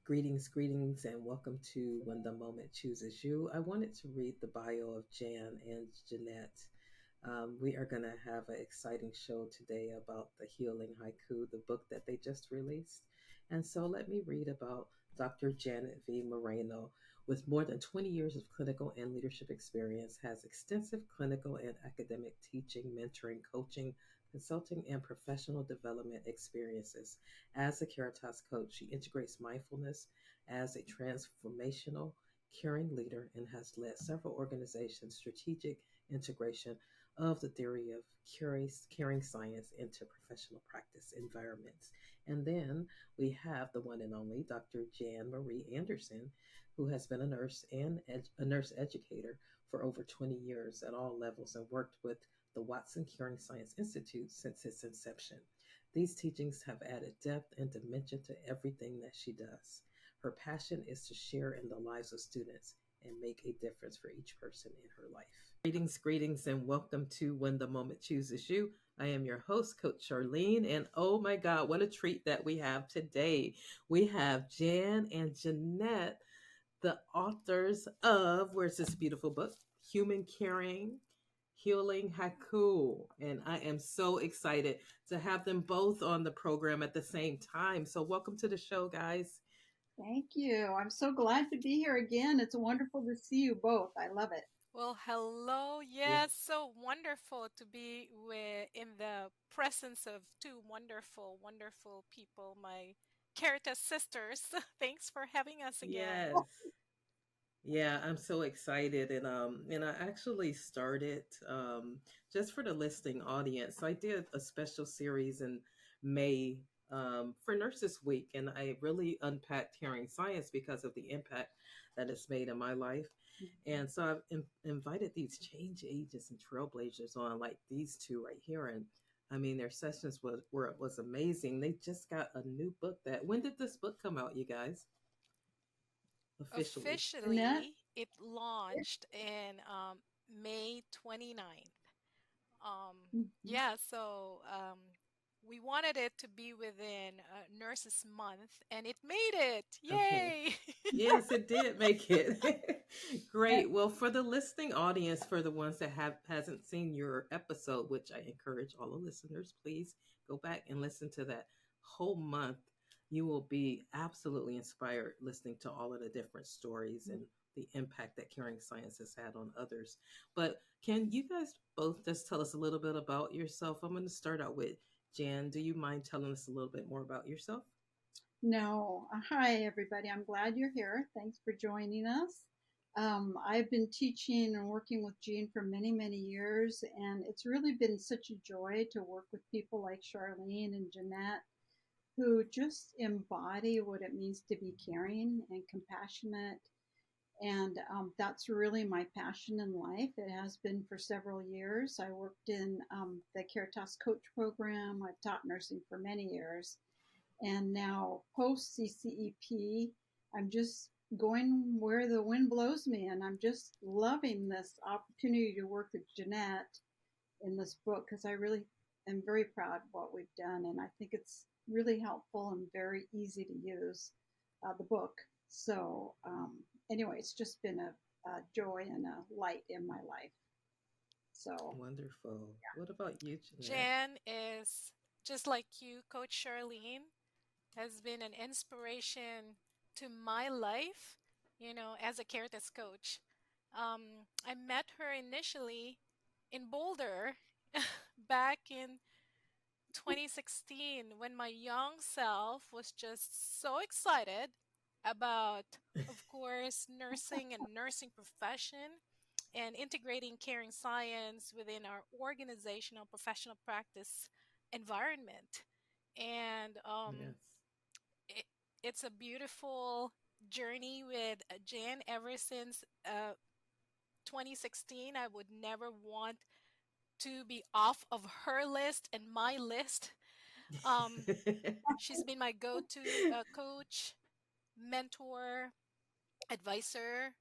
Greetings, and welcome to When the Moment Chooses You. I wanted to read the bio of Jan and Janette. We are going to have an exciting show today about the Healing Haiku, the book that they just released. And so let me read about Dr. Janette V. Moreno. With more than 20 years of clinical and leadership experience, has extensive clinical and academic teaching, mentoring, coaching, consulting, and professional development experiences. As a Caritas coach, she integrates mindfulness as a transformational, caring leader and has led several organizations' strategic integration of the theory of caring science into professional practice environments. And then we have the one and only Dr. Jan Marie Anderson, who has been a nurse and a nurse educator for over 20 years at all levels and worked with the Watson Caring Science Institute since its inception. These teachings have added depth and dimension to everything that she does. Her passion is to share in the lives of students and make a difference for each person in her life. Greetings, and welcome to When the Moment Chooses You. I am your host, Coach Charlene, and oh my God, what a treat that we have today. We have Jan and Janette, the authors of, where's this beautiful book? Human Caring, Healing Haiku. And I am so excited to have them both on the program at the same time. So welcome to the show, guys. Thank you. I'm so glad to be here again. It's wonderful to see you both. I love it. Well, hello. Yeah. Yes, so wonderful to be in the presence of two wonderful people, my Caritas sisters. Thanks for having us again. Yes. Yeah, I'm so excited, and I actually started just for the listening audience. So I did a special series in May for Nurses Week, and I really unpacked caring science because of the impact that it's made in my life. And so I've invited these change agents and trailblazers on, like these two right here, and I mean their sessions was amazing. They just got a new book. That when did this book come out, you guys? Officially. Annette? Officially, it launched in May 29th. Mhm. Yeah, so we wanted it to be within Nurses Month, and it made it. Okay. Yay! Yes, it did make it. Great. Well, for the listening audience, for the ones that hasn't seen your episode, which I encourage all the listeners, please go back and listen to that whole month. You will be absolutely inspired listening to all of the different stories and the impact that caring science has had on others. But can you guys both just tell us a little bit about yourself? I'm going to start out with Jan. Do you mind telling us a little bit more about yourself? No. Hi, everybody. I'm glad you're here. Thanks for joining us. I've been teaching and working with Jean for many, many years, and it's really been such a joy to work with people like Charlene and Janette who just embody what it means to be caring and compassionate. And that's really my passion in life. It has been for several years. I worked in the Caritas Coach Program. I've taught nursing for many years. And now, post CCEP, I'm just going where the wind blows me. And I'm just loving this opportunity to work with Janette in this book because I really am very proud of what we've done. And I think it's really helpful and very easy to use, the book. So, anyway, it's just been a joy and a light in my life. So, Wonderful. What about you, Jeanette? Jan is just like you, Coach Charlene, has been an inspiration to my life, as a Caritas coach. I met her initially in Boulder back in 2016 when my young self was just so excited about, of course, nursing and nursing profession and integrating caring science within our organizational professional practice environment. And Yes. it, it's a beautiful journey with Jan ever since 2016. I would never want to be off of her list and my list. Um, she's been my go to coach, mentor, advisor.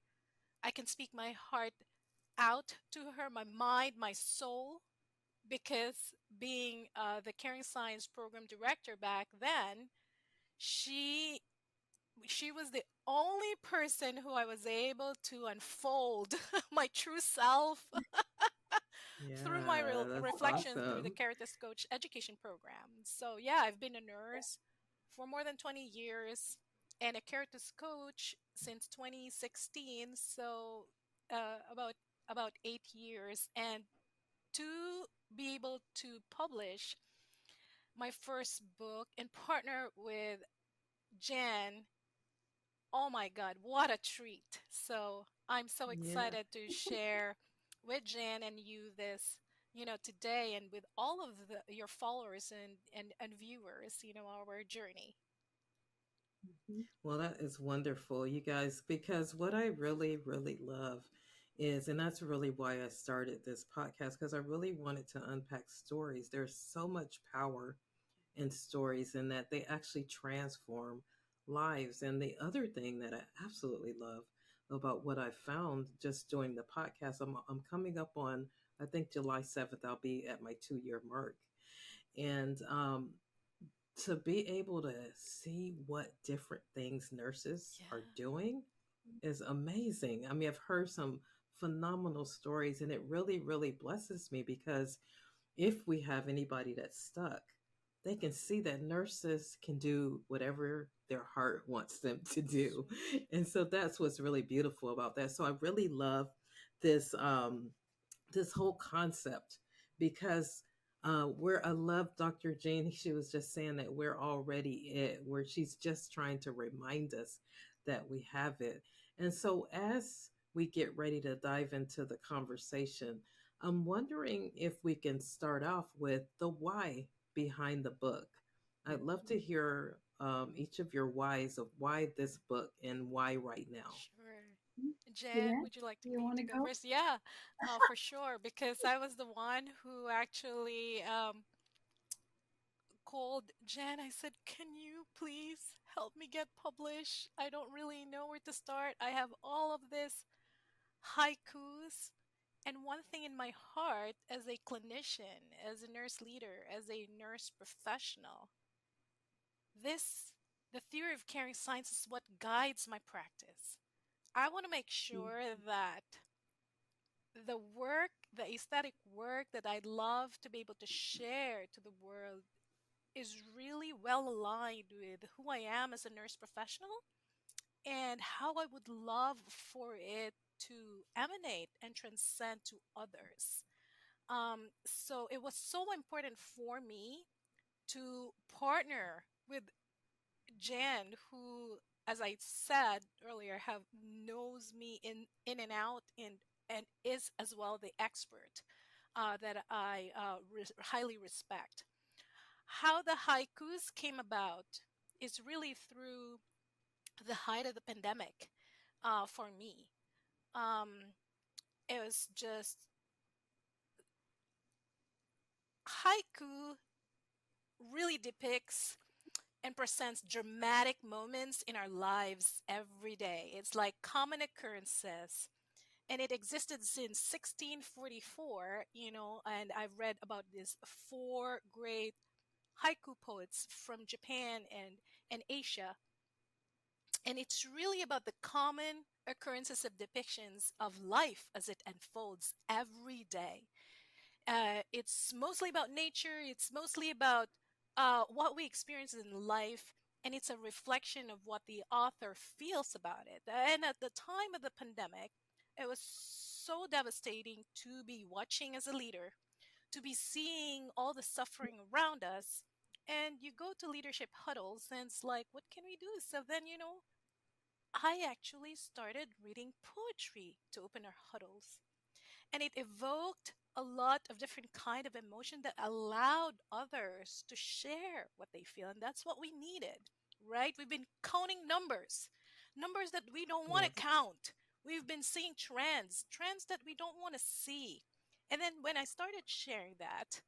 I can speak my heart out to her, my mind, my soul, because being the Caring Science Program Director back then, she she was the only person who I was able to unfold my true self through my Yeah, that's reflections through the awesome. Caritas Coach education program. So, yeah, I've been a nurse for more than 20 years and a Caritas Coach since 2016. So, about 8 years. And to be able to publish my first book and partner with Jan, oh my God, what a treat. So I'm so Yeah. excited to share with Jan and you this, today and with all of your followers and viewers, our journey. Mhm. Well, that is wonderful, you guys, because what I really, really love is, and that's really why I started this podcast, because I really wanted to unpack stories. There's so much power in stories and that they actually transform lives. And the other thing that I absolutely love about what I found just doing the podcast, I'm coming up on, I think July 7th, I'll be at my 2 year mark. And to be able to see what different things nurses are Yeah. doing is amazing. I mean, I've heard some phenomenal stories, and it really, really blesses me because if we have anybody that's stuck, they can see that nurses can do whatever their heart wants them to do. So And so that's what's really beautiful about that. So I really love this this whole concept because where I love Dr. Jane, she was just saying that we're already it, where she's just trying to remind us that we have it. And so as we get ready to dive into the conversation, I'm wondering if we can start off with the why behind the book. I'd love to Mhm. hear each of your whys of why this book and why right now. sure. Mhm. Jan, Jeanette, would you like you me want to to go go? first? Yeah, for sure. Because I was the one who actually called Jan. I said, "Can you please help me get published? I don't really know where to start. I have all of this haikus." And one thing in my heart, as a clinician, as a nurse leader, as a nurse professional, this, the theory of caring science is what guides my practice. I want to make sure that the work, the aesthetic work that I'd love to be able to share to the world is really well aligned with who I am as a nurse professional and how I would love for it to emanate and transcend to others. So it was so important for me to partner with Jan, who, as I said earlier, have knows me in and out and is as well the expert that I highly respect. How the haikus came about is really through the height of the pandemic for me. Um, it was just haiku really depicts and presents dramatic moments in our lives every day. It's like common occurrences. And it existed since 1644, and I've read about these four great haiku poets from Japan and Asia. And it's really about the common occurrences of depictions of life as it unfolds every day. It's mostly about nature, it's mostly about what we experience in life, and it's a reflection of what the author feels about it. And at the time of the pandemic, it was so devastating to be watching as a leader, to be seeing all the suffering around us. And you go to leadership huddles, and it's like, what can we do? So then, I actually started reading poetry to open our huddles, and it evoked a lot of different kind of emotion that allowed others to share what they feel, and that's what we needed. Right, we've been counting numbers that we don't want to Yes. count. We've been seeing trends that we don't want to see. And then when I started sharing that,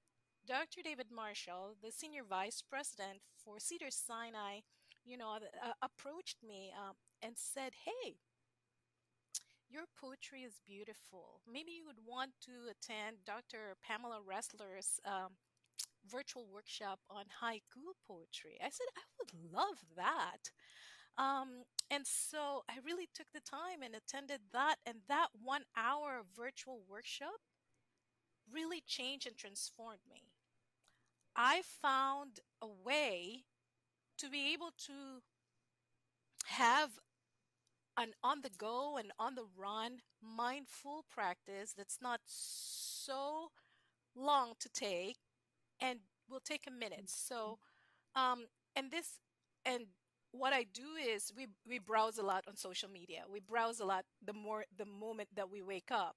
Dr. David Marshall, the senior vice president for Cedar Sinai, approached me and said, "Hey, your poetry is beautiful. Maybe you would want to attend Dr. Pamela Ressler's virtual workshop on haiku poetry." I said, "I would love that." And so I really took the time and attended that. And that 1 hour virtual workshop really changed and transformed me. I found a way to be able to have an on the go and on the run mindful practice that's not so long to take and will take a minute. So, um, and this, and what I do is we browse a lot on social media. We browse a lot the moment that we wake up.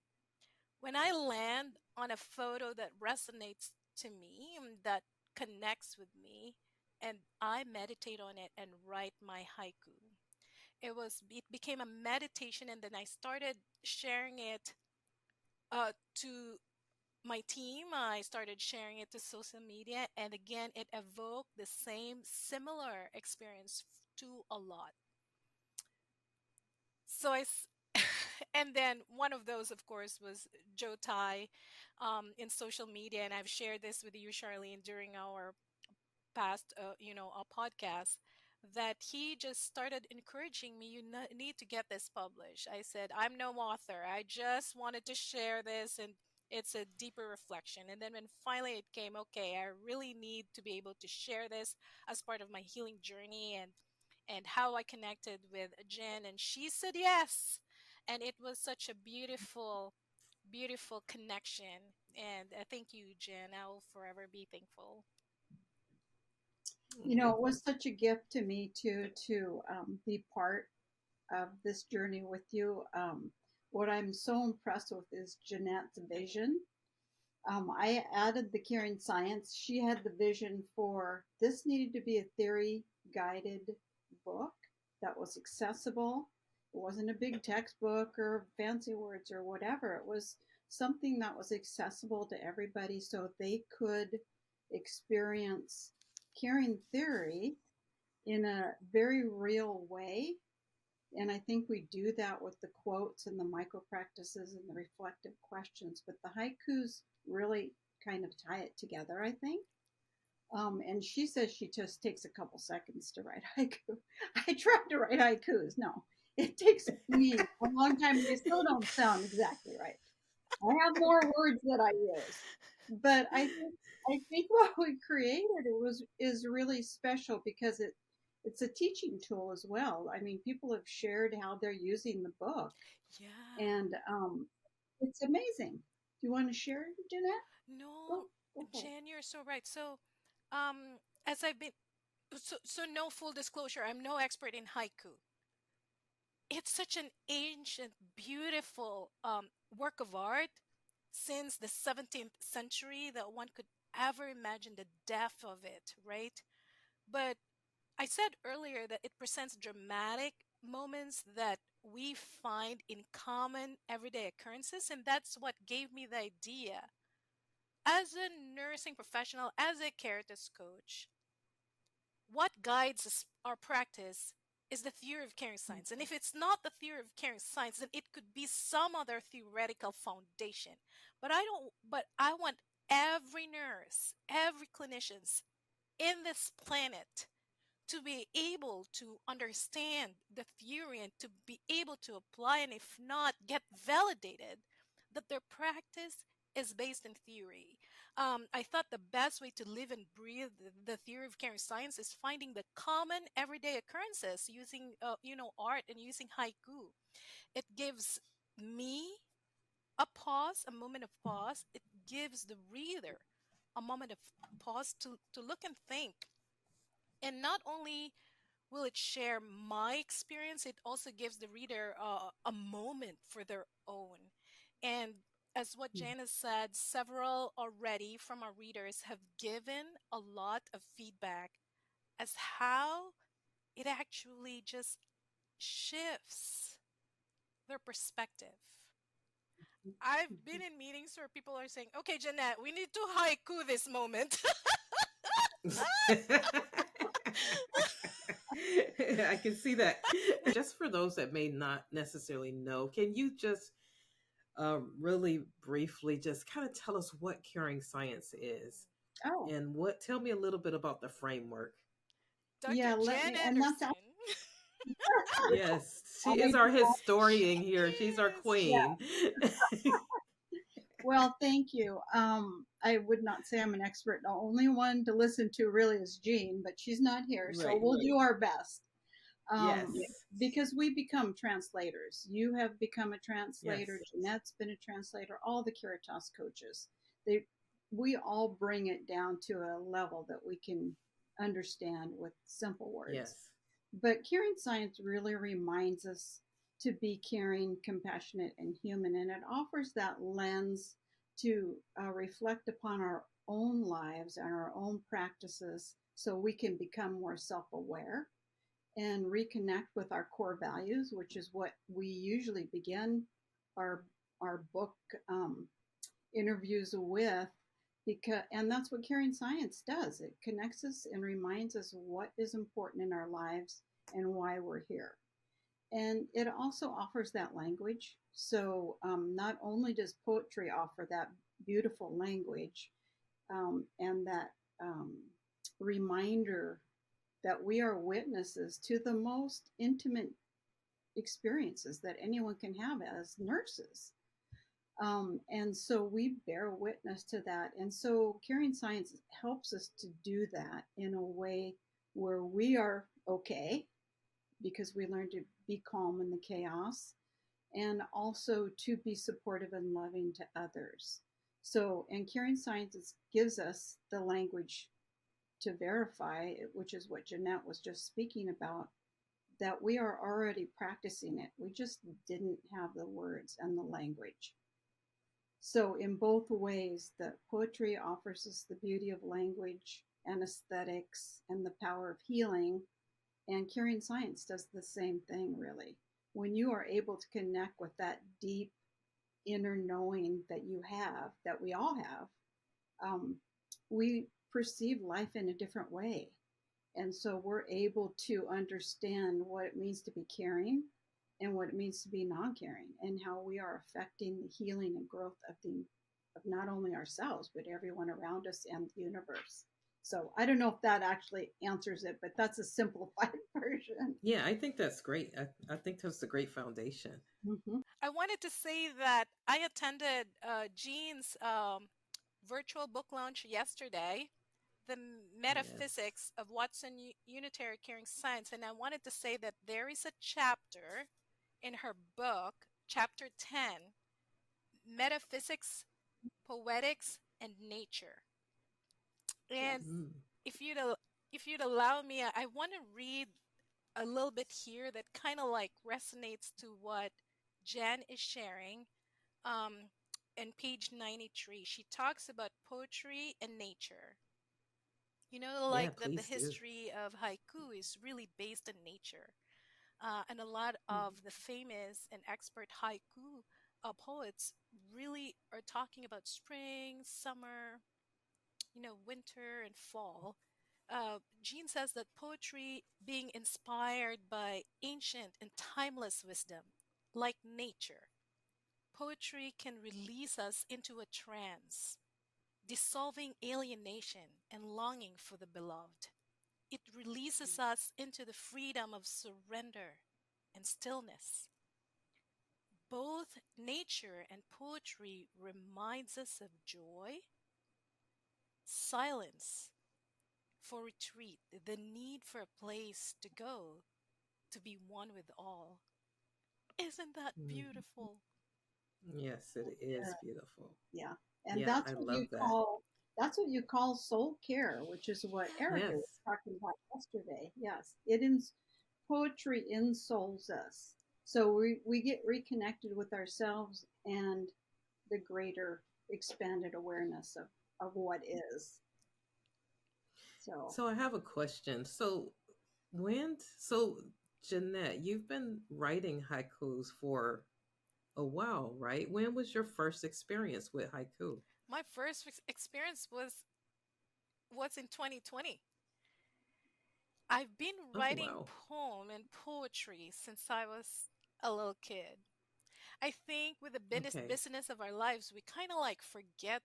When I land on a photo that resonates to me, that connects with me, and I meditate on it and write my haiku. It became a meditation, and then I started sharing it to my team. I started sharing it to social media, and again, it evoked the same similar experience to a lot. So and then one of those, of course, was Joe Tai in social media, and I've shared this with you, Charlene, during our past, a podcast, that he just started encouraging me, need to get this published. I said, I'm no author. I just wanted to share this, and it's a deeper reflection. And then when finally it came, okay, I really need to be able to share this as part of my healing journey, and how I connected with Jen, and she said yes. And it was such a beautiful, beautiful connection. And thank you, Jen. I will forever be thankful. It was such a gift to me to be part of this journey with you. What I'm so impressed with is Janette's vision. I added the caring science. She had the vision for this needed to be a theory guided book that was accessible. It wasn't a big textbook or fancy words or whatever. It was something that was accessible to everybody so they could experience caring theory in a very real way. And I think we do that with the quotes and the micro practices and the reflective questions, but the haikus really kind of tie it together, I think. And she says she just takes a couple seconds to write haiku. I tried to write haikus. No, it takes me a long time. They still don't sound exactly right. I have more words that I use, but I think what we created is really special because it's a teaching tool as well. I mean, people have shared how they're using the book, Yeah. and it's amazing. Do you want to share, Jeanette? No, Go for it. Jen, you're so right. So, um, as I've been, so no full disclosure, I'm no expert in haiku. It's such an ancient, beautiful work of art since the 17th century that one could ever imagine the depth of it, right? But I said earlier that it presents dramatic moments that we find in common everyday occurrences, and that's what gave me the idea. As a nursing professional, as a characters coach, what guides our practice is the theory of caring science. And if it's not the theory of caring science, then it could be some other theoretical foundation. But I want every nurse, every clinicians in this planet to be able to understand the theory and to be able to apply, and if not, get validated that their practice is based in theory. I thought the best way to live and breathe the theory of caring science is finding the common everyday occurrences using, art and using haiku. It gives me a pause, a moment of pause. It gives the reader a moment of pause to look and think. And not only will it share my experience, it also gives the reader a moment for their own. And as what Janice said, several already from our readers have given a lot of feedback as how it actually just shifts their perspective. I've been in meetings where people are saying, okay, Janette, we need to haiku this moment. I can see that. Just for those that may not necessarily know, can you just really briefly just kind of tell us what caring science is Oh, and tell me a little bit about the framework? Dr. yeah. Let Jan me. And that's Anderson. Yes, I'll she is make our you laugh. She historian here. She's our is. Yeah. queen. Well, thank you. I would not say I'm an expert. The only one to listen to really is Jean, but she's not here, so Right. we'll do our best. Um, Yes. because we become translators. You have become a translator. Yes. Jeanette's been a translator. All the Caritas coaches, they, we all bring it down to a level that we can understand with simple words. Yes. But caring science really reminds us to be caring, compassionate, and human, and it offers that lens to reflect upon our own lives and our own practices so we can become more self aware and reconnect with our core values, which is what we usually begin our book um, interviews with. Because and that's what caring science does. It connects us and reminds us what is important in our lives and why we're here. And it also offers that language. So not only does poetry offer that beautiful language and that reminder that we are witnesses to the most intimate experiences that anyone can have as nurses. And so we bear witness to that. And so caring science helps us to do that in a way where we are okay because we learn to be calm in the chaos and also to be supportive and loving to others. So, and caring science gives us the language to verify, which is what Janette was just speaking about, that we are already practicing it. We just didn't have the words and the language. So, in both ways, the poetry offers us the beauty of language and aesthetics and the power of healing, and caring science does the same thing, really. When you are able to connect with that deep inner knowing that you have, that we all have, um, we perceive life in a different way. And so we're able to understand what it means to be caring and what it means to be non-caring and how we are affecting the healing and growth of not only ourselves but everyone around us and the universe. So I don't know if that actually answers it, but that's a simplified version. Yeah, I think that's great. I think that's a great foundation. Mm-hmm. I wanted to say that I attended Jean's virtual book launch yesterday, The Yes. Metaphysics of Watson Unitary Caring Science. And I wanted to say that there is a chapter in her book, chapter 10, Metaphysics, Poetics, and Nature. And Yes. Mm. if you'd if you'd allow me, I want to read a little bit here that kind of like resonates to what Jan is sharing. Um, in page 93, she talks about poetry and nature. You know, Yeah, like that the please do. history of haiku is really based in nature. And a lot of Mm-hmm. the famous and expert haiku poets really are talking about spring, summer, winter and fall. Jean says that poetry being inspired by ancient and timeless wisdom, like nature, poetry can release us into a trance, dissolving alienation and longing for the beloved. It releases us into the freedom of surrender and stillness. Both nature and poetry reminds us of joy, silence, for retreat, the need for a place to go to be one with all. Isn't that Mm. beautiful? Yes, it is beautiful. Yeah. And Yeah, I love that. that's what you call soul care, which is what Erica Yes. was talking about yesterday. Yes. Poetry insouls us. So we get reconnected with ourselves and the greater expanded awareness of what is. So So I have a question. So Jeanette, you've been writing haikus for a while, right? When was your first experience with haiku? My first experience was in 2020. I've been Oh, writing wow. poem and poetry since I was a little kid. I think with the Okay. business of our lives, we kind of like forget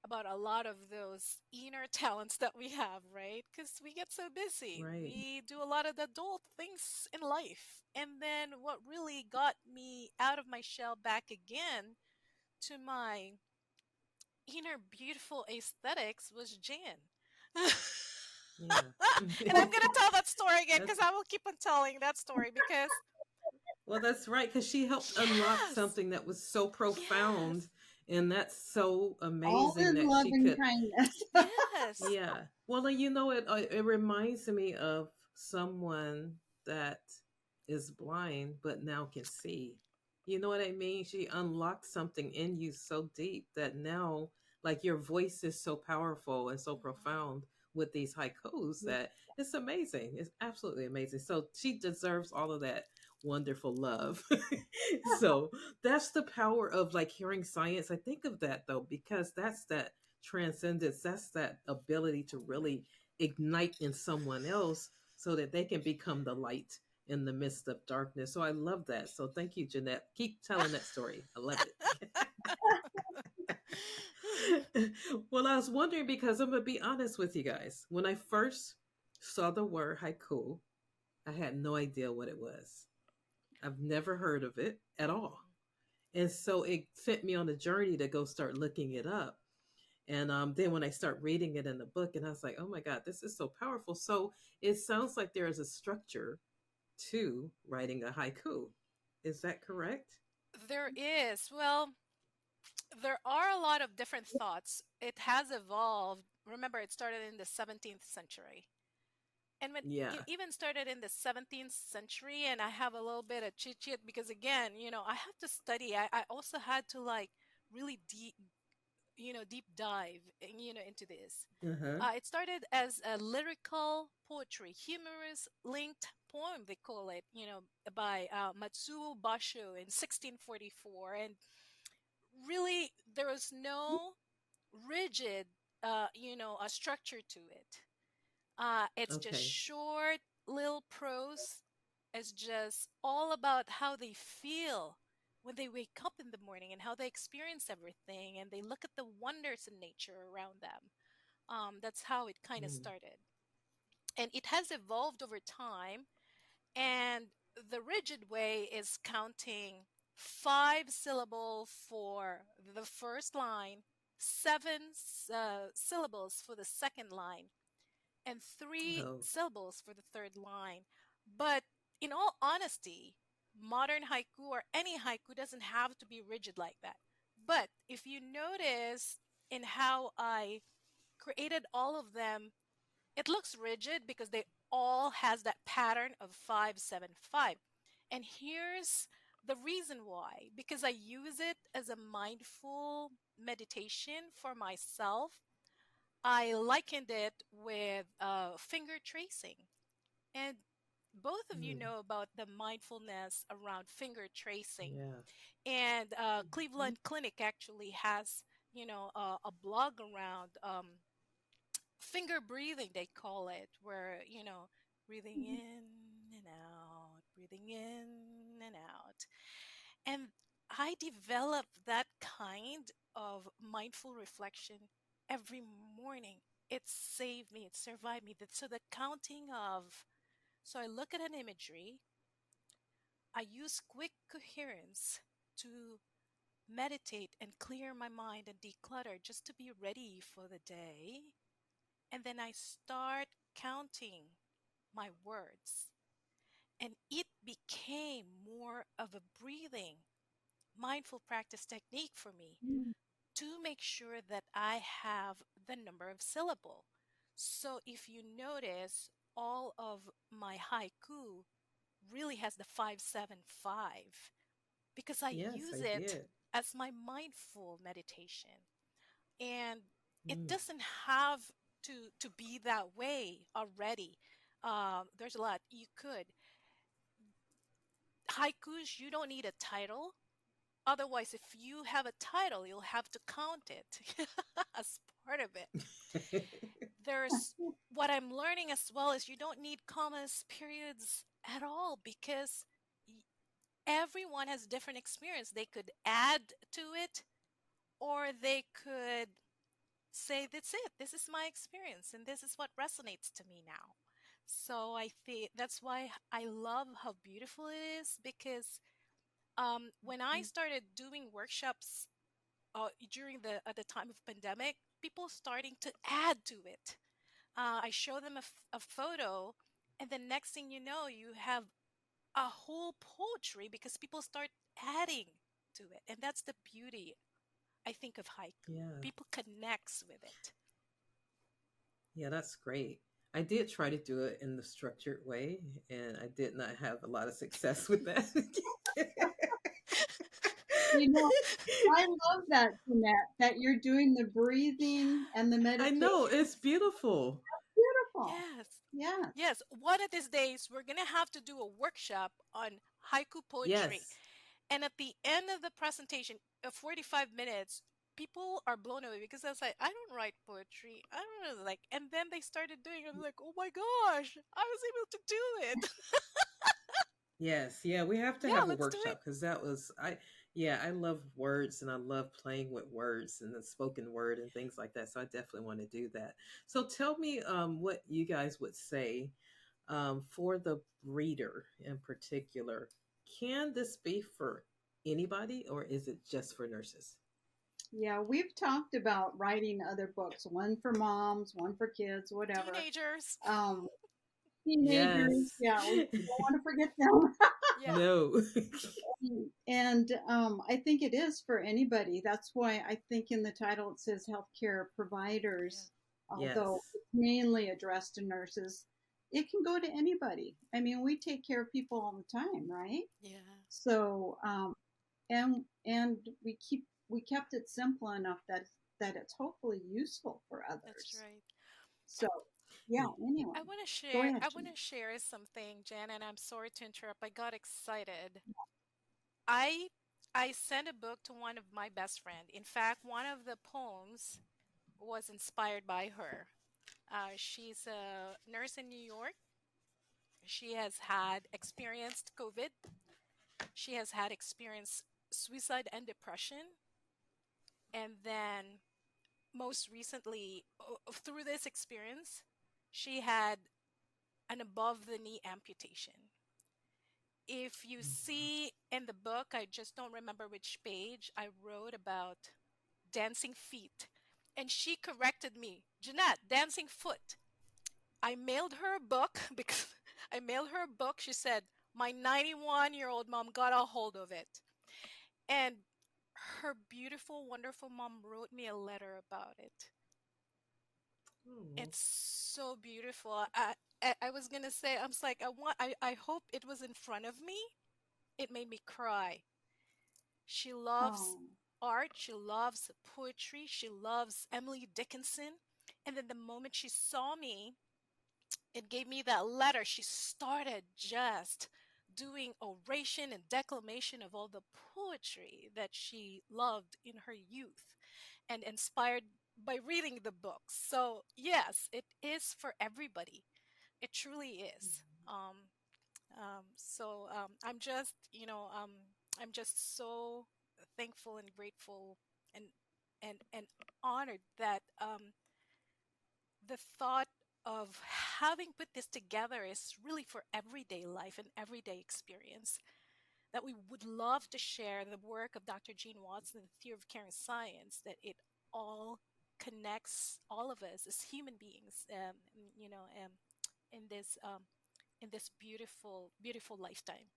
about a lot of those inner talents that we have, right? Because we get so busy. Right. We do a lot of the adult things in life. And then what really got me out of my shell back again to my inner beautiful aesthetics was Jan. And Yeah. I'm going to tell that story again That's because I will keep on telling that story because, well, that's right, because she helped unlock yes, something that was so profound, yes, and that's so All amazing in that love she and could. kindness. yes. Yeah. Well, it reminds me of someone that is blind but now can see. You know what I mean? She unlocked something in you so deep that now, like, your voice is so powerful and so Mhm. profound with these haikus that it's amazing. It's absolutely amazing. So she deserves all of that wonderful love. So that's the power of like hearing science. I think of that though, because that's that transcendence. That's that ability to really ignite in someone else so that they can become the light in the midst of darkness. So I love that. So thank you, Janette. Keep telling that story. I love it. Well, I was wondering because I'm going to be honest with you guys. When I first saw the word haiku, I had no idea what it was. I've never heard of it at all. And so it sent me on a journey to go start looking it up. And then when I start reading it in the book, and I was like, oh my God, this is so powerful. So it sounds like there is a structure to writing a haiku. Is that correct? There is. Well, there are a lot of different thoughts. It has evolved. Remember, it started in the 17th century. And when Yeah. it even started in the 17th century, and I have a little bit of chit chat because, again, I have to study. I also had to like really deep dive, into this. Uh huh. It started as a lyrical poetry, humorous linked poem, they call it, by Matsuo Basho in 1644. And really, there was no rigid, a structure to it. It's just Okay. short, little prose. It's just all about how they feel when they wake up in the morning and how they experience everything and they look at the wonders in nature around them. That's how it kind of Mm. started. And it has evolved over time. And the rigid way is counting five syllable for the first line, seven syllables for the second line, and three Oh. syllables for the third line. But in all honesty, modern haiku or any haiku doesn't have to be rigid like that. But if you notice in how I created all of them, it looks rigid because they all has that pattern of 575. And here's the reason why, because I use it as a mindful meditation for myself. I likened it with finger tracing. And both of you Mm. know about the mindfulness around finger tracing. Yeah. And Mhm. Cleveland Clinic actually has, a blog around finger breathing, they call it, where, breathing in and out, breathing in and out. And I developed that kind of mindful reflection every morning. It saved me, it survived me. So the counting of, so I look at an imagery, I use quick coherence to meditate and clear my mind and declutter just to be ready for the day. And then I start counting my words. And it became more of a breathing, mindful practice technique for me to make sure that I have the number of syllable. So if you notice, all of my haiku really has the 575 because I Yes, use I it did. as my mindful meditation. And it Mm. doesn't have to be that way already. There's a lot you could haikus. You don't need a title. Otherwise, if you have a title, you'll have to count it as part of it. There's what I'm learning as well is you don't need commas, periods at all because everyone has different experience. They could add to it or they could say, that's it. This is my experience, and this is what resonates to me now. So I think that's why I love how beautiful it is, because when I started doing workshops during the at the time of pandemic, people starting to add to it. I show them a photo, and the next thing you know, you have a whole poetry because people start adding to it, and that's the beauty, I think, of haiku. Yeah. People connects with it. Yeah, that's great. I did try to do it in the structured way, and I did not have a lot of success with that. You know, I love that, Jeanette, that you're doing the breathing and the I meditation. know, it's beautiful. Beautiful. Yes. Yeah. Yes. One of these days, we're going to have to do a workshop on haiku poetry. Yes. And at the end of the presentation, 45 minutes, people are blown away because I was like, I don't write poetry. I don't know. Like, and then they started doing it. I'm like, oh my gosh, I was able to do it. Yes, yeah, we have to Yeah, have a let's do it. workshop because that was I yeah, I love words and I love playing with words and the spoken word and things like that. So I definitely want to do that. So tell me what you guys would say for the breeder in particular. Can this be for anybody or is it just for nurses? Yeah, we've talked about writing other books, one for moms, one for kids, whatever. Teenagers. Um, Teenagers, Yes. yeah, we don't want to forget them. Yeah. No. And I think it is for anybody. That's why I think in the title it says healthcare Yeah. providers, although Yes. it's mainly addressed to nurses. It can go to anybody. I mean, we take care of people all the time, right? Yeah. So, and we kept it simple enough that it's hopefully useful for That's others. right. So, yeah. Anyway, I want to go share. ahead, I want Jeanette. to share something, Jan, and I'm sorry to interrupt. I got excited. I I sent a book to one of my best friend. In fact, one of the poems was inspired by her. She's a nurse in New York. She has had experienced COVID. She has had experienced suicide and depression. And then most recently, through this experience, she had an above the knee amputation. If you see in the book, I just don't remember which page, I wrote about dancing feet. And she corrected me, Janette, dancing foot. I mailed her a book because I mailed her a book. She said, my 91-year-old mom got a hold of it. And her beautiful, wonderful mom wrote me a letter about it. Oh. It's so beautiful. I was gonna say, I was like, I hope it was in front of me. It made me cry. She loves Oh, art, she loves poetry, she loves Emily Dickinson. And then the moment she saw me, it gave me that letter. She started just doing oration and declamation of all the poetry that she loved in her youth and inspired by reading the books. So, yes, it is for everybody. It truly is. I'm just, I'm just so thankful and grateful and and honored that the thought of having put this together is really for everyday life and everyday experience. That we would love to share the work of Dr. Jean Watson, the theory of caring science, that it all connects all of us as human beings, you know, in this um, in this beautiful, beautiful lifetime.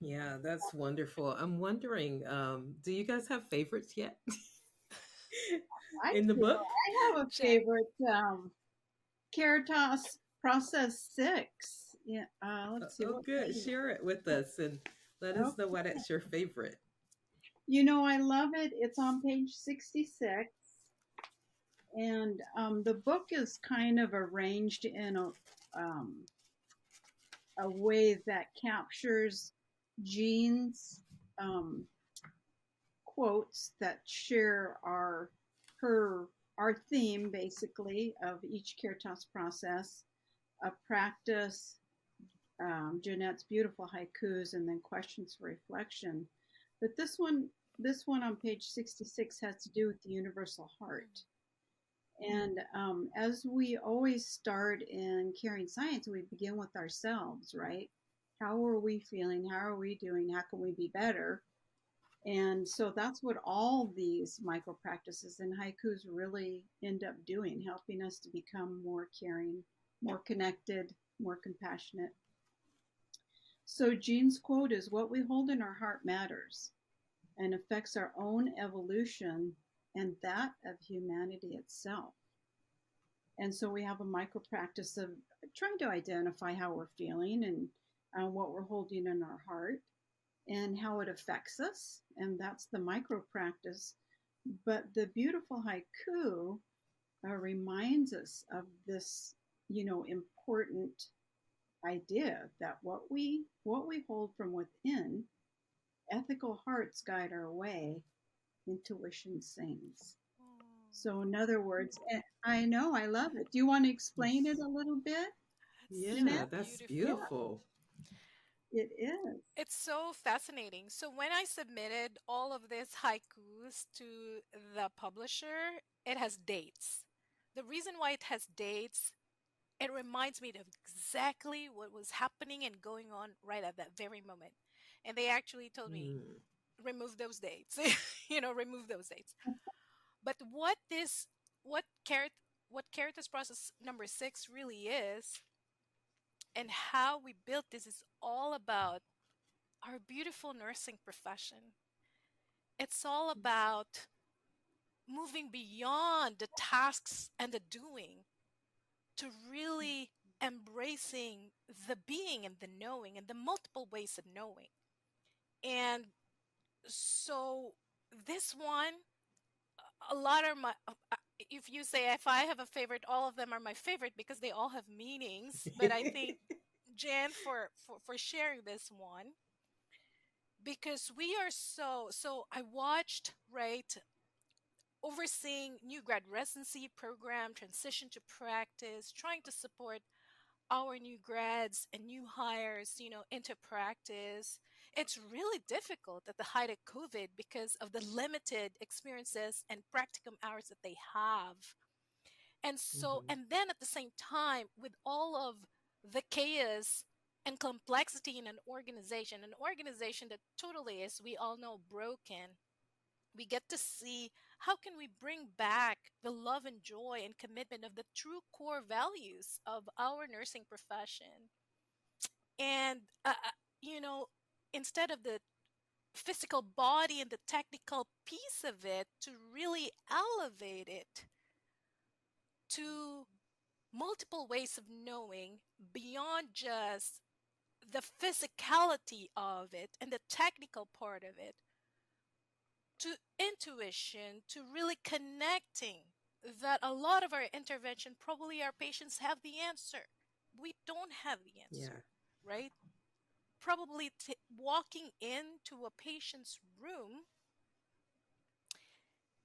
Yeah, that's wonderful. I'm wondering, do you guys have favorites yet I in the do. book? I have a Share. favorite. Caritas Process 6. Yeah, let's see Oh, what good. page. Share it with us and let us know Okay. why that's your favorite. You know, I love it. It's on page 66. And the book is kind of arranged in a way that captures Jean's um, quotes that share her our theme basically of each Caritas process, a practice, Janette's beautiful haikus, and then questions for reflection. But this one this one on page 66 has to do with the universal heart. And as we always start in caring science, we begin with ourselves, right? How are we feeling? How are we doing? How can we be better? And so that's what all these micro practices and haikus really end up doing, helping us to become more caring, more connected, more compassionate. So Jean's quote is, what we hold in our heart matters and affects our own evolution and that of humanity itself. And so we have a micro practice of trying to identify how we're feeling and what we're holding in our heart and how it affects us. And that's the micro practice. But the beautiful haiku reminds us of this, important idea that what we hold from within, ethical hearts guide our way, intuition sings. So, in other words, I know, I love it. Do you want to explain it a little bit, That's Yeah, so Janette? that's Yeah, beautiful. beautiful. it is. It's so fascinating. So when I submitted all of these haikus to the publisher, it has dates. The reason why it has dates, it reminds me of exactly what was happening and going on right at that very moment. And they actually told me, Mm. remove those dates. Remove those dates. But what character what characters process number 6 really is, and how we built this, is all about our beautiful nursing profession. It's all about moving beyond the tasks and the doing to really embracing the being and the knowing and the multiple ways of knowing. And so this one, a lot are my, if you say if I have a favorite, all of them are my favorite because they all have meanings. But I think Jan for sharing this one, because we are so I watched, right, overseeing new grad residency program, transition to practice, trying to support our new grads and new hires, into practice. It's really difficult at the height of COVID because of the limited experiences and practicum hours that they have. And so, Mhm. and then at the same time, with all of the chaos and complexity in an organization that totally is, we all know, broken, we get to see how can we bring back the love and joy and commitment of the true core values of our nursing profession. And you know instead of the physical body and the technical piece of it, to really elevate it to multiple ways of knowing beyond just the physicality of it and the technical part of it, to intuition, to really connecting that a lot of our intervention, probably our patients have the answer. We don't have the answer, Yeah. right? Probably walking into a patient's room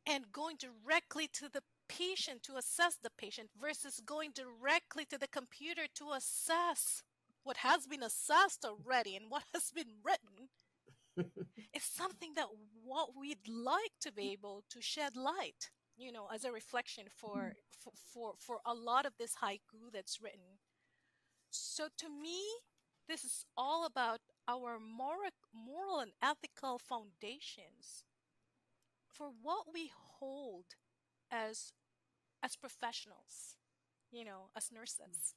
and going directly to the patient to assess the patient versus going directly to the computer to assess what has been assessed already and what has been written, is something that what we'd like to be able to shed light, as a reflection for a lot of this haiku that's written. So to me, this is all about our moral and ethical foundations for what we hold as professionals, as nurses,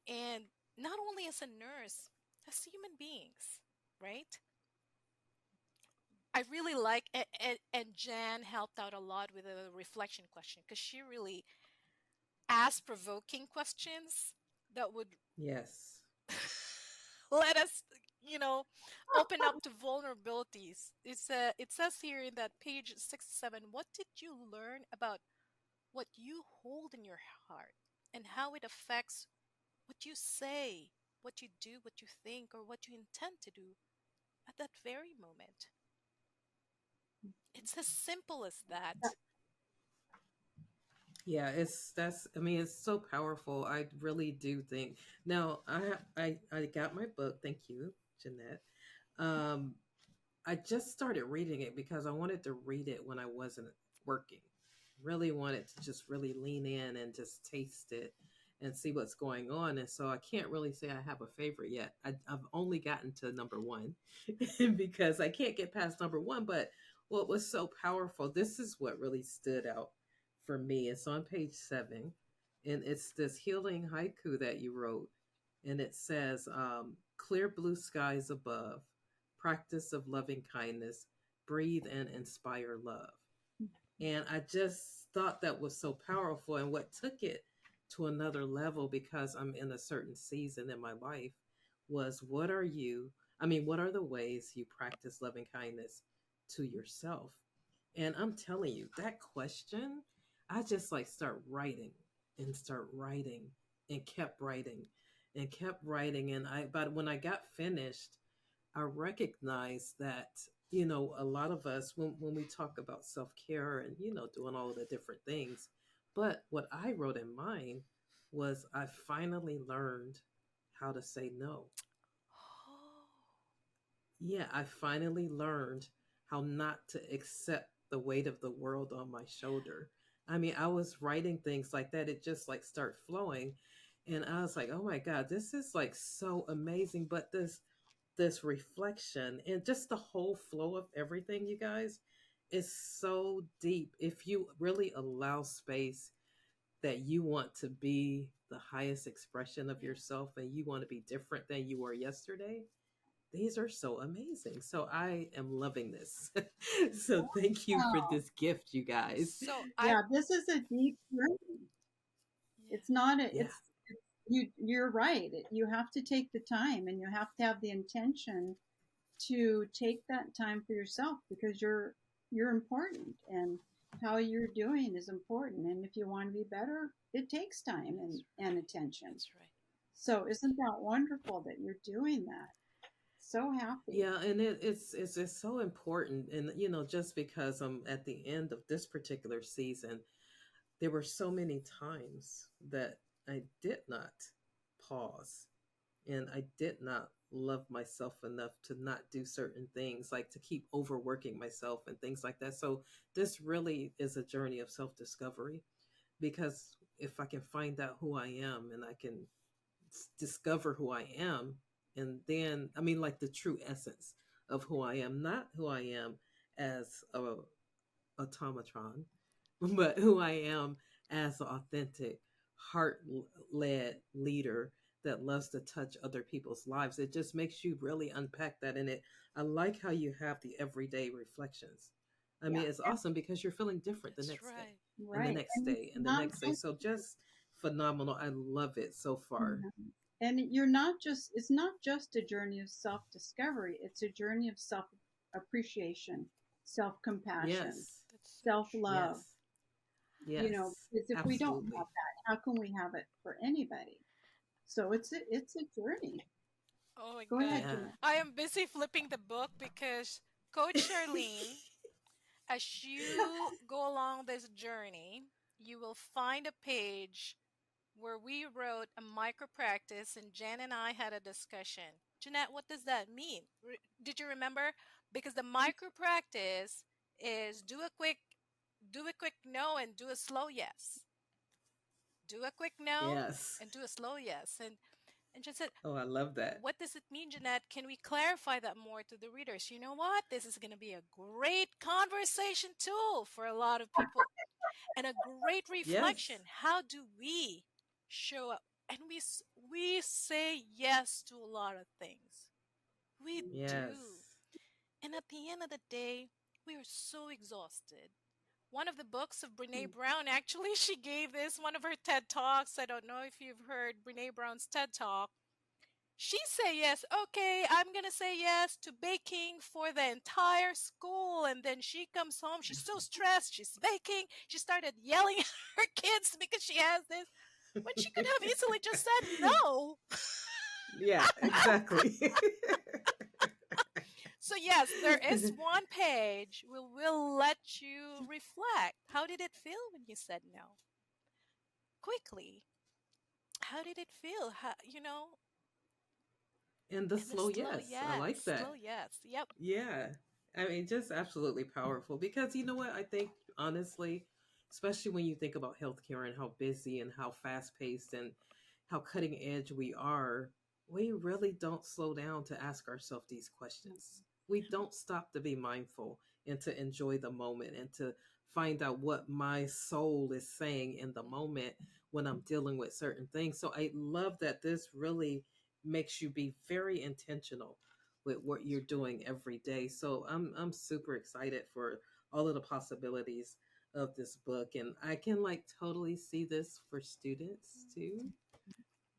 and not only as a nurse, as human beings, right? I really like, and Jan helped out a lot with a reflection question because she really asked provoking questions that would Yes. let us, you know, open up to vulnerabilities. It says here in that page 67, what did you learn about what you hold in your heart and how it affects what you say, what you do, what you think, or what you intend to do at that very moment? It's as simple as that. Yeah, I mean it's so powerful. I really do think. Now, I got my book. Thank you, Janette. Um I just started reading it because I wanted to read it when I wasn't working. Really wanted to just really lean in and just taste it and see what's going on. And so I can't really say I have a favorite yet. I've only gotten to number one because I can't get past number one. But what was so powerful, this is what really stood out for me. It's on page 7, and it's this healing haiku that you wrote. And it says, clear blue skies above, practice of loving kindness, breathe and inspire love. And I just thought that was so powerful. And what took it to another level, because I'm in a certain season in my life, was what are the ways you practice loving kindness to yourself? And I'm telling you, that question, I just like start writing and kept writing and kept writing. And but when I got finished, I recognize that, a lot of us, when we talk about self care and, doing all of the different things, but what I wrote in mine was I finally learned how to say no. Oh, Yeah, I finally learned how not to accept the weight of the world on my shoulder. I mean, I was writing things like that. It just like start flowing. And I was like, oh my God, this is like so amazing. But this reflection and just the whole flow of everything, you guys, is so deep. If you really allow space that you want to be the highest expression of yeah. yourself and you want to be different than you were yesterday, these are so amazing. So I am loving this. So thank you for Wow. this gift, you guys. So I Yeah, this is a deep journey. yeah. It's not a, Yeah. it's you're right. You have to take the time and you have to have the intention to take that time for yourself because you're important and how you're doing is important. And if you want to be better, it takes time That's and right. attention. That's right. So isn't that wonderful that you're doing that? So happy. Yeah, and it's just so important. And just because I'm at the end of this particular season, there were so many times that I did not pause and I did not love myself enough to not do certain things, like to keep overworking myself and things like that. So this really is a journey of self-discovery, because if I can find out who I am and I can discover who I am, and then I mean like the true essence of who I am, not who I am as a automatron, but who I am as an authentic, heart led leader that loves to touch other people's lives. It just makes you really unpack that in it. I like how you have the everyday reflections. I Yeah. mean, it's awesome because you're feeling different the That's next day right. and the Right. next And day and the not next day. just So just phenomenal. I love it so far. Mhm. And you're not just it's not just a journey of self-discovery, it's a journey of self-appreciation, self-compassion, Yes. That's so true. self-love, Yes. Yes. because if we don't Absolutely. have that, how can we have it for anybody? So it's a journey. Oh my Go God. ahead, Yeah. Janette. I am busy flipping the book because Coach Charlene, as you go along this journey, you will find a page where we wrote a micro practice and Jan and I had a discussion. Janette, what does that mean? Did you remember? Because the micro practice is do a quick no and do a slow yes. Do a quick no Yes. and do a slow yes. And Jan said, Oh, I love that. what does it mean, Jeanette? Can we clarify that more to the readers? You know what? This is going to be a great conversation tool for a lot of people and a great reflection. Yes. How do we show up? And we say yes to a lot of things. We do. Yes. And at the end of the day, we are so exhausted. One of the books of Brene Brown, actually, she gave this one of her TED Talks. I don't know if you've heard Brene Brown's TED Talk. She say yes. Okay, I'm gonna say yes to baking for the entire school. And then she comes home. She's so stressed. She's baking. She started yelling at her kids because she has this. When she could have easily just said no. Yeah, exactly. So yes, there is one page. We'll let you reflect. How did it feel when you said no? Quickly. How did it feel? And the And the slow slow yes. I yes, like slow that. yes. Yep. Yeah. I mean, just absolutely powerful because you know what? I think, honestly, especially when you think about healthcare and how busy and how fast paced and how cutting edge we are, we really don't slow down to ask ourselves these questions. We don't stop to be mindful and to enjoy the moment and to find out what my soul is saying in the moment when I'm dealing with certain things. So I love that this really makes you be very intentional with what you're doing every day. So I'm super excited for all of the possibilities of this book, and I can like totally see this for students too.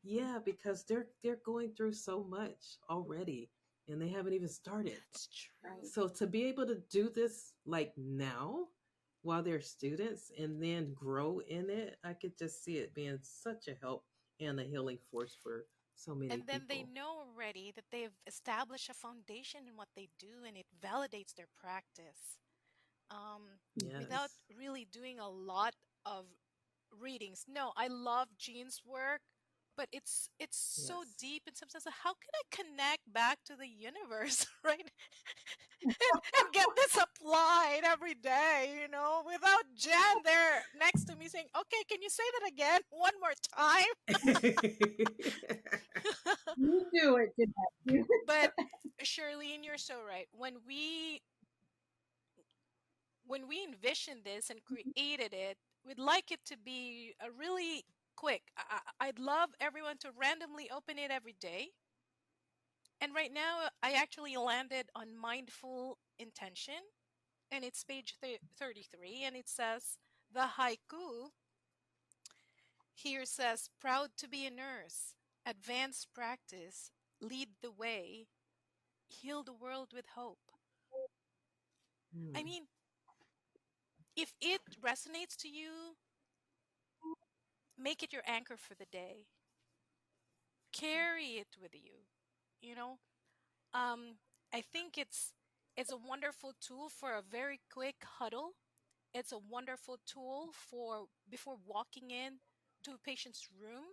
Yeah, because they're going through so much already and they haven't even started. That's true. Right. So to be able to do this like now while they're students and then grow in it, I could just see it being such a help and a healing force for so many And then they people. know already that they've established a foundation in what they do and it validates their practice. Without Yes. really doing a lot of readings. No, I love Jean's work, but it's so Yes. deep in some sense. How can I connect back to the universe, right? And get this applied every day, without Jan there next to me saying, "Okay, can you say that again one more time?" You do it, Janette. You But Charlene, you're so right. When we envisioned this and created it, we'd like it to be a really quick. I'd love everyone to randomly open it every day. And right now, I actually landed on mindful intention, and it's page 33, and it says the haiku here says, "Proud to be a nurse, advanced practice, lead the way, heal the world with hope." I Hmm. mean, if it resonates to you, make it your anchor for the day. Carry it with you. You know, um, I think it's a wonderful tool for a very quick huddle. It's a wonderful tool for before walking in to a patient's room.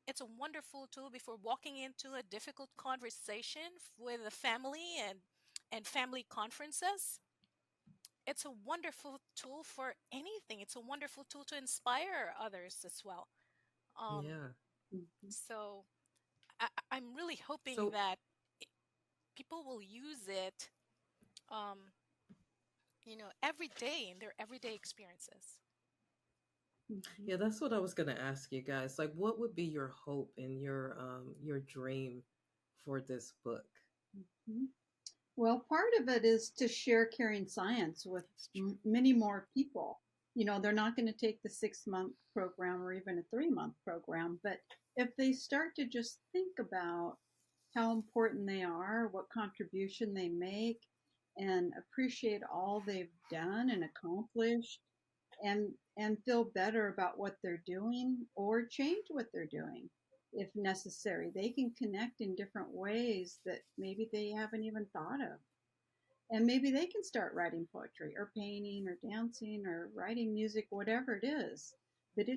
It's a wonderful tool before walking into a difficult conversation with a family and family conferences. It's a wonderful tool for anything. It's a wonderful tool to inspire others as well. Um, Yeah. so I'm really hoping So that people will use it, um, every day in their everyday experiences. Mhm. yeah, that's what I was gonna ask you guys. Like, what would be your hope and your dream for this book? Mhm. Well, part of it is to share caring science with That's true. many more people. They're not going to take the 6 month program or even a 3 month program, but if they start to just think about how important they are, what contribution they make, and appreciate all they've done and accomplished, and feel better about what they're doing or change what they're doing if necessary. They can connect in different ways that maybe they haven't even thought of. And maybe they can start writing poetry or painting or dancing or writing music, whatever it is. But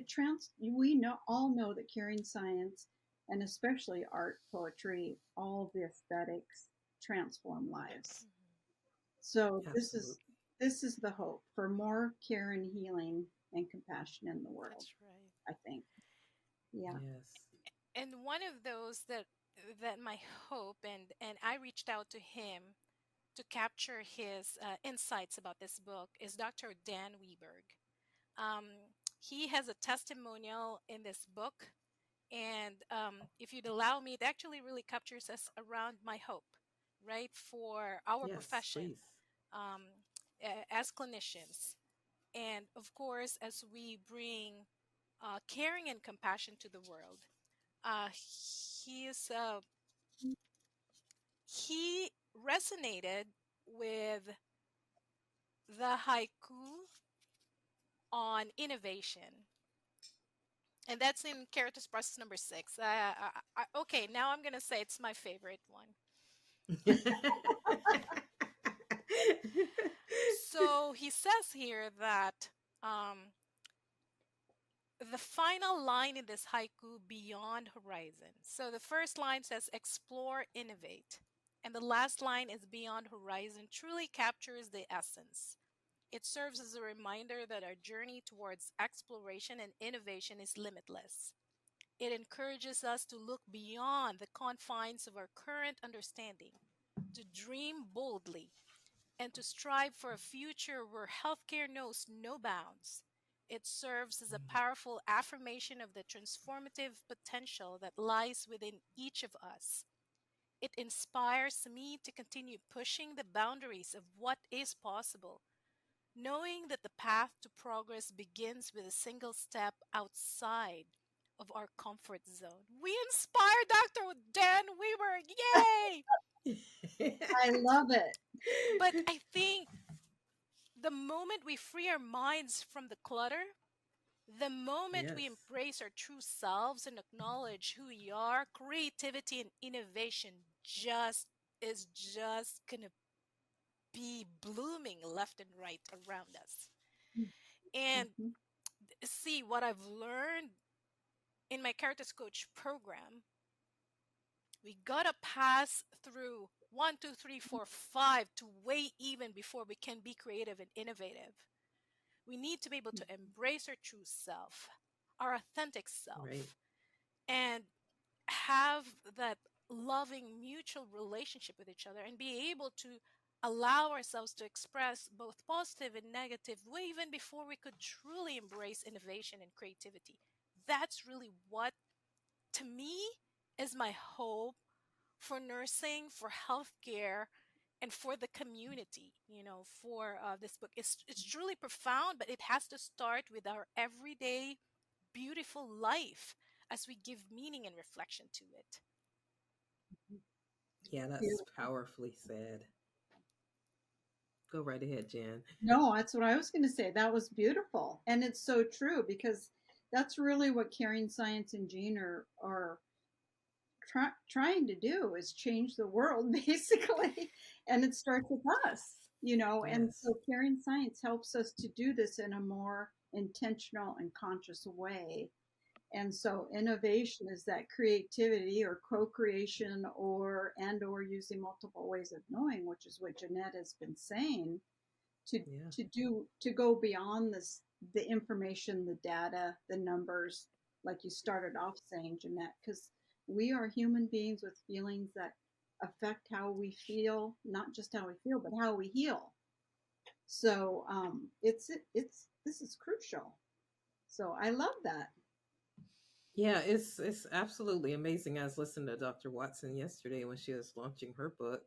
we know all know that caring science and especially art, poetry, all the aesthetics transform lives. Mhm. So Absolutely. this is the hope for more care and healing and compassion in the world, That's right. I think. Yeah. Yes. And one of those that my hope, and I reached out to him to capture his insights about this book, is Dr. Dan Weberg. Um, he has a testimonial in this book, and if you'd allow me, it actually really captures us around my hope, right, for our Yes, profession, please. um, as clinicians, and of course, as we bring caring and compassion to the world. Uh, he is he resonated with the haiku on innovation, and that's in characters process number 6. Okay, now I'm gonna say it's my favorite one. So he says here that um, the final line in this haiku, beyond horizon. So the first line says explore, innovate. And the last line is Beyond Horizon truly captures the essence. It serves as a reminder that our journey towards exploration and innovation is limitless. It encourages us to look beyond the confines of our current understanding, to dream boldly, and to strive for a future where healthcare knows no bounds. It serves as a powerful affirmation of the transformative potential that lies within each of us. It inspires me to continue pushing the boundaries of what is possible, knowing that the path to progress begins with a single step outside of our comfort zone. We inspire Dr. Dan Weaver. Yay! I love it. But I think the moment we free our minds from the clutter, the moment Yes. we embrace our true selves and acknowledge who we are, creativity and innovation just gonna be blooming left and right around us. And Mm-hmm. see what I've learned in my characters coach program, we gotta pass through 1, 2, 3, 4, 5 to weigh even before we can be creative and innovative. We need to be able to embrace our true self, our authentic Right. self, and have that loving mutual relationship with each other and be able to allow ourselves to express both positive and negative way even before we could truly embrace innovation and creativity. That's really what, to me, is my hope for nursing, for healthcare, and for the community. For this book, it's truly profound, but it has to start with our everyday beautiful life as we give meaning and reflection to it. Yeah, that's Beautiful. powerfully said. Go right ahead, Jan. No, that's what I was going to say. That was beautiful. And it's so true because that's really what Caring Science and Gene are trying to do is change the world basically. And it starts with us, and Yes. so Caring Science helps us to do this in a more intentional and conscious way. And so innovation is that creativity or co-creation or using multiple ways of knowing, which is what Janette has been saying, to Yeah. to go beyond this, the information, the data, the numbers, like you started off saying, Janette, because we are human beings with feelings that affect how we feel, not just how we feel, but how we heal. So it's this is crucial. So I love that. Yeah, it's absolutely amazing. I was listening to Dr. Watson yesterday when she was launching her book.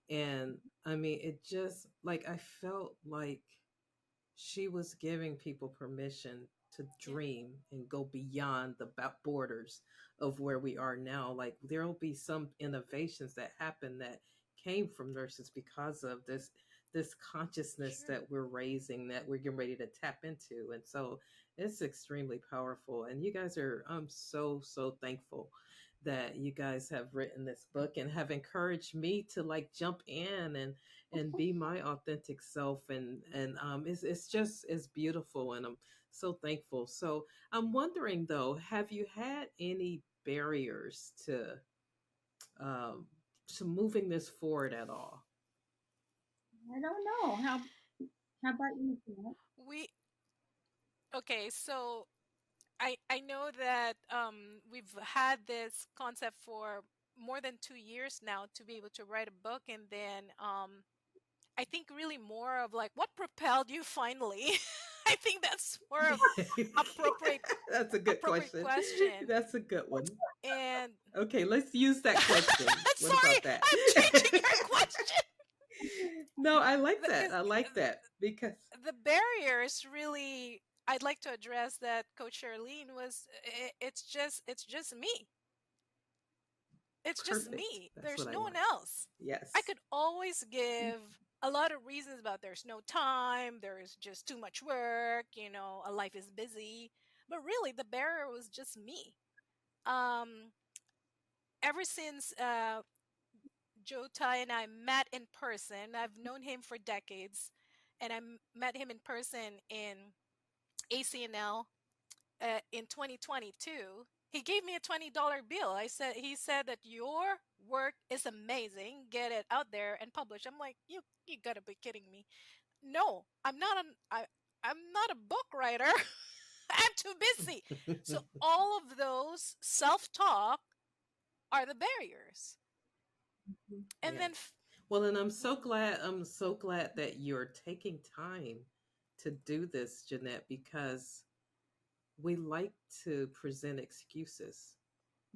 And I mean, it just like I felt like she was giving people permission to Yeah, dream and go beyond the borders of where we are now. Like there will be some innovations that happen that came from nurses because of this consciousness sure. that we're raising, that we're getting ready to tap into. And so it's extremely powerful. And you guys are, I'm so thankful that you guys have written this book and have encouraged me to like jump in and be my authentic self. And it's just it's beautiful, and I'm so thankful. So I'm wondering though, have you had any barriers um to moving this forward at all? I don't know how about you, Janette? We Okay, so I know that we've had this concept for more than 2 years now to be able to write a book, and then I think really more of like what propelled you finally. I think that's more of appropriate That's a good appropriate question. question. That's a good one. And Okay, let's use that question. What sorry, about that? I'm changing your question. No, I like that. Because I like that because the barriers really I'd like to address that Coach Charlene was it's just me. It's just perfect. me. That's There's what I no one want. else. I Yes. could always give a lot of reasons about there's no time, there's just too much work, a life is busy. But really the barrier was just me. Um Ever since Joe Tai and I met in person, I've known him for decades, and met him in person in ACNL in 2022. He gave me a $20 bill. He said that your work is amazing. Get it out there and publish. I'm like, you gotta be kidding me. No, I'm not a book writer. I'm too busy. So all of those self-talk are the barriers. And then Yes. Well, and I'm so glad that you're taking time to do this, Janette, because we like to present excuses.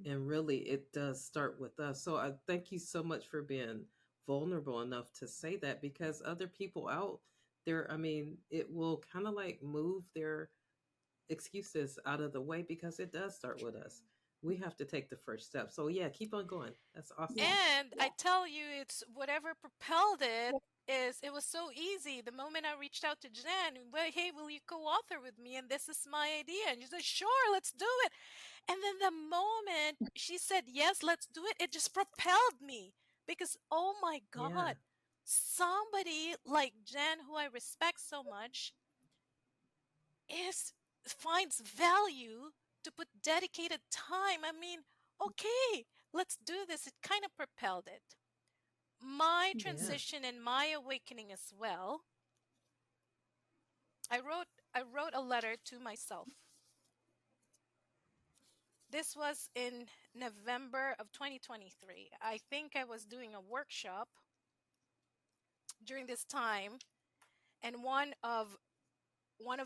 And really, it does start with us. So I thank you so much for being vulnerable enough to say that, because other people out there, I mean, it will kind of like move their excuses out of the way, because it does start with us. We have to take the first step. So yeah, keep on going. That's awesome. Yeah, and yeah. I tell you, it's whatever propelled it is it was so easy. The moment I reached out to Jen, well, hey, will you co-author with me? And this is my idea. And she said, sure, let's do it. And then the moment she said, yes, let's do it, it just propelled me. Because, oh my Yeah. God, somebody like Jen, who I respect so much, is finds value to put dedicated time. I mean, okay, let's do this. It kind of propelled it. My Yeah. transition and my awakening as well. I wrote a letter to myself. This was in November of 2023. I think I was doing a workshop during this time, and one of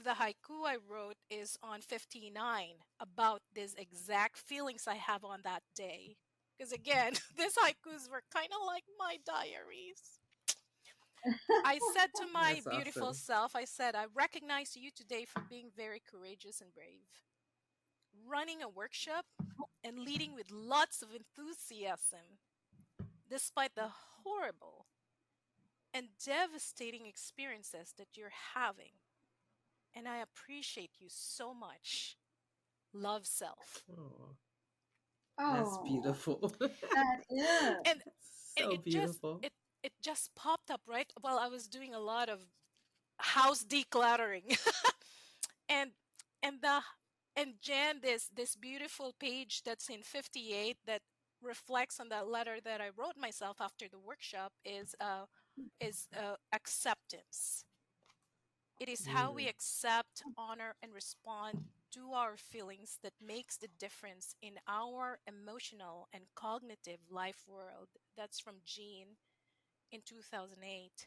the haiku I wrote is on 59 about this exact feelings I have on that day. Because again, these haikus were kind of like my diaries. I said to my That's beautiful awesome. self, I said, I recognize you today for being very courageous and brave. Running a workshop and leading with lots of enthusiasm, despite the horrible and devastating experiences that you're having. And I appreciate you so much. Love, self. Oh, that's Oh, beautiful. that is. And and So it just beautiful. it just popped up right while I was doing a lot of house decluttering. and and the and Jan, this beautiful page that's in 58 that reflects on that letter that I wrote myself after the workshop is acceptance. It is how we Mm, accept, honor, and respond to our feelings that makes the difference in our emotional and cognitive life world. That's from Jean in 2008.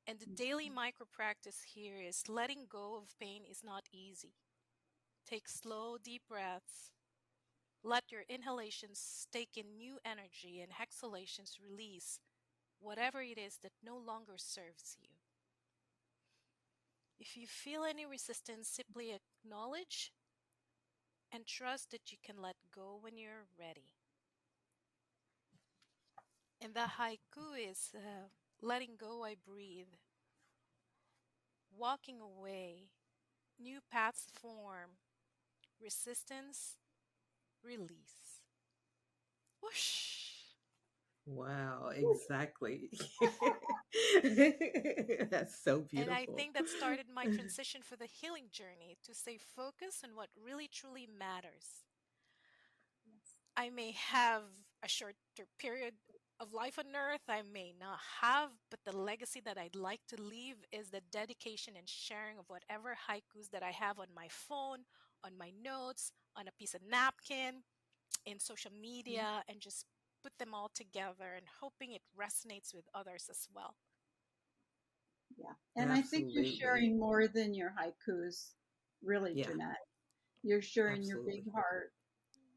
And the daily micropractice here is letting go of pain is not easy. Take slow, deep breaths. Let your inhalations take in new energy and exhalations release whatever it is that no longer serves you. If you feel any resistance, simply acknowledge and trust that you can let go when you're ready. And the haiku is letting go, I breathe, walking away, new paths form, resistance, release. Whoosh! wow, exactly. That's so And I beautiful. think that started my transition for the healing journey to stay focused on what really truly matters. Yes. I may have a shorter period of life on earth, I may not have, but the legacy that I'd like to leave is the dedication and sharing of whatever haikus that I have on my phone, on my notes, on a piece of napkin, in social media, and just put them all together and hoping it resonates with others as well. Yeah. And I think you're Absolutely. sharing more than your haikus, really, Yeah, Jeanette. You're sharing your big absolutely. heart,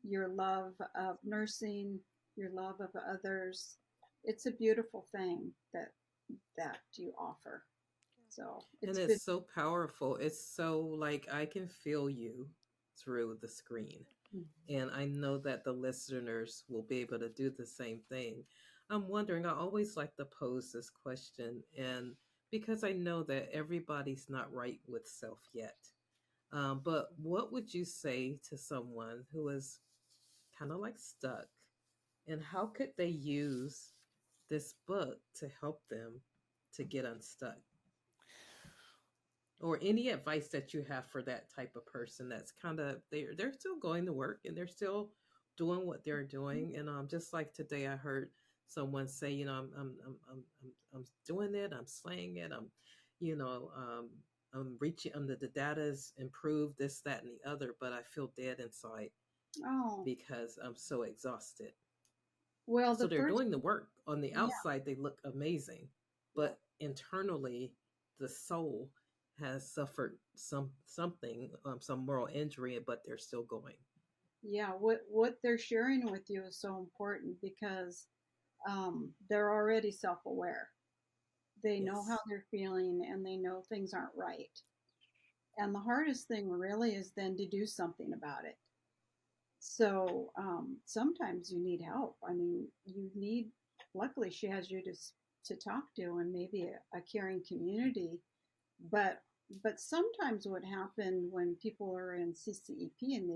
your love of nursing, your love of others. It's a beautiful thing that you offer. So And it's it's been so powerful. It's so like I can feel you through the screen. And I know that the listeners will be able to do the same thing. I'm wondering, I always like to pose this question, and because I know that everybody's not right with self yet. But what would you say to someone who is kind of like stuck? And how could they use this book to help them to get unstuck? Or any advice that you have for that type of person that's kind of they're still going to work and they're still doing what they're doing. And just like today, I heard someone say, I'm doing it, I'm slaying it, you know, I'm reaching, the data is improved, this, that, and the other, but I feel dead inside Oh, because I'm so exhausted. well, So the they're first, doing the work. On the yeah, outside, they look amazing, yeah, but internally, the soul has suffered something, some moral injury, but they're still going. yeah. What they're sharing with you is so important because they're already self-aware. They know how Yes, they're feeling and they know things aren't right. And the hardest thing really is then to do something about it. So sometimes you need help. I mean, you need. Luckily, she has you to talk to, and maybe a caring community. But sometimes what happened when people are in CCEP and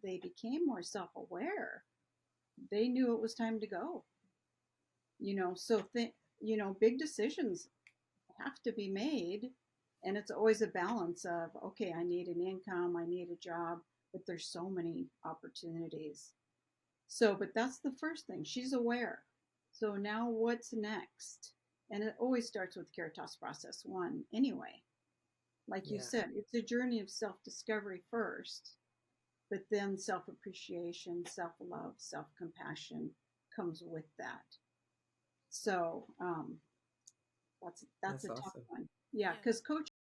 they became more self aware. They knew it was time to go. So big decisions have to be made, and it's always a balance of, okay, I need an income, I need a job, but there's so many opportunities. So, but that's the first thing. She's aware. So now what's next? And it always starts with Caritas process one anyway. Like you yeah, said, it's a journey of self discovery first, but then self appreciation, self love, self compassion comes with that. So that's that's a tough awesome. one. Yeah, Yes. because coaching